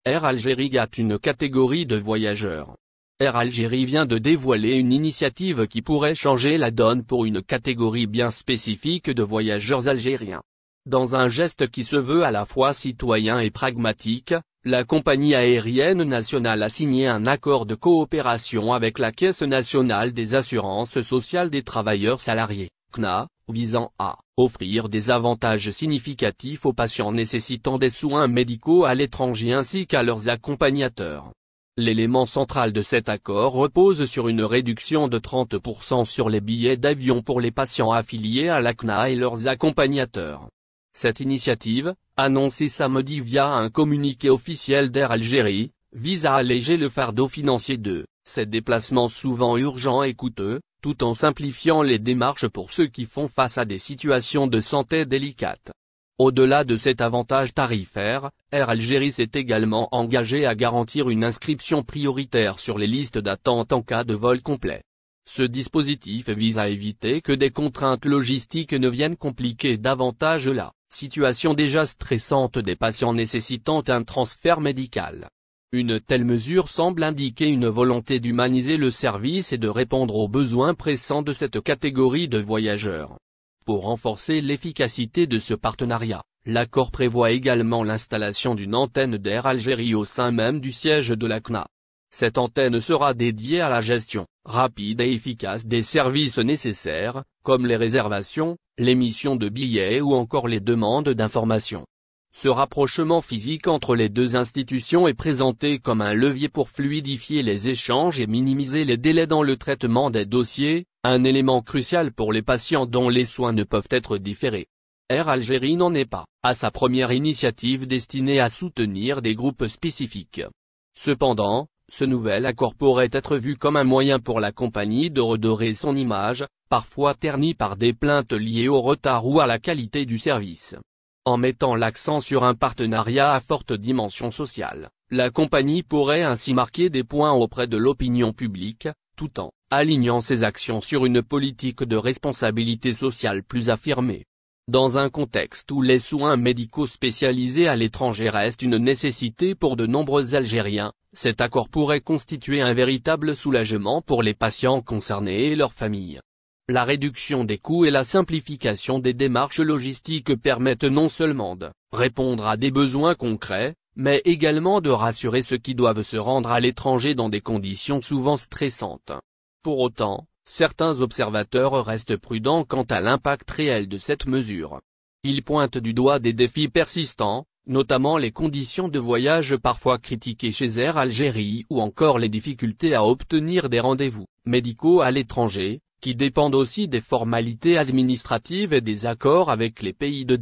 Air Algérie gâte une catégorie de voyageurs. Air Algérie vient de dévoiler une initiative qui pourrait changer la donne pour une catégorie bien spécifique de voyageurs algériens. Dans un geste qui se veut à la fois citoyen et pragmatique, la compagnie aérienne nationale a signé un accord de coopération avec la Caisse nationale des assurances sociales des travailleurs salariés, CNA, visant à offrir des avantages significatifs aux patients nécessitant des soins médicaux à l'étranger ainsi qu'à leurs accompagnateurs. L'élément central de cet accord repose sur une réduction de 30% sur les billets d'avion pour les patients affiliés à la CNA et leurs accompagnateurs. Cette initiative, annoncée samedi via un communiqué officiel d'Air Algérie, vise à alléger le fardeau financier de ces déplacements souvent urgents et coûteux, tout en simplifiant les démarches pour ceux qui font face à des situations de santé délicates. Au-delà de cet avantage tarifaire, Air Algérie s'est également engagé à garantir une inscription prioritaire sur les listes d'attente en cas de vol complet. Ce dispositif vise à éviter que des contraintes logistiques ne viennent compliquer davantage la situation déjà stressante des patients nécessitant un transfert médical. Une telle mesure semble indiquer une volonté d'humaniser le service et de répondre aux besoins pressants de cette catégorie de voyageurs. Pour renforcer l'efficacité de ce partenariat, l'accord prévoit également l'installation d'une antenne d'Air Algérie au sein même du siège de la CNA. Cette antenne sera dédiée à la gestion rapide et efficace des services nécessaires, comme les réservations, l'émission de billets ou encore les demandes d'informations. Ce rapprochement physique entre les deux institutions est présenté comme un levier pour fluidifier les échanges et minimiser les délais dans le traitement des dossiers, un élément crucial pour les patients dont les soins ne peuvent être différés. Air Algérie n'en est pas à sa première initiative destinée à soutenir des groupes spécifiques. Cependant, ce nouvel accord pourrait être vu comme un moyen pour la compagnie de redorer son image, parfois ternie par des plaintes liées au retard ou à la qualité du service. En mettant l'accent sur un partenariat à forte dimension sociale, la compagnie pourrait ainsi marquer des points auprès de l'opinion publique, tout en alignant ses actions sur une politique de responsabilité sociale plus affirmée. Dans un contexte où les soins médicaux spécialisés à l'étranger restent une nécessité pour de nombreux Algériens, cet accord pourrait constituer un véritable soulagement pour les patients concernés et leurs familles. La réduction des coûts et la simplification des démarches logistiques permettent non seulement de répondre à des besoins concrets, mais également de rassurer ceux qui doivent se rendre à l'étranger dans des conditions souvent stressantes. Pour autant, certains observateurs restent prudents quant à l'impact réel de cette mesure. Ils pointent du doigt des défis persistants, notamment les conditions de voyage parfois critiquées chez Air Algérie ou encore les difficultés à obtenir des rendez-vous médicaux à l'étranger, qui dépendent aussi des formalités administratives et des accords avec les pays de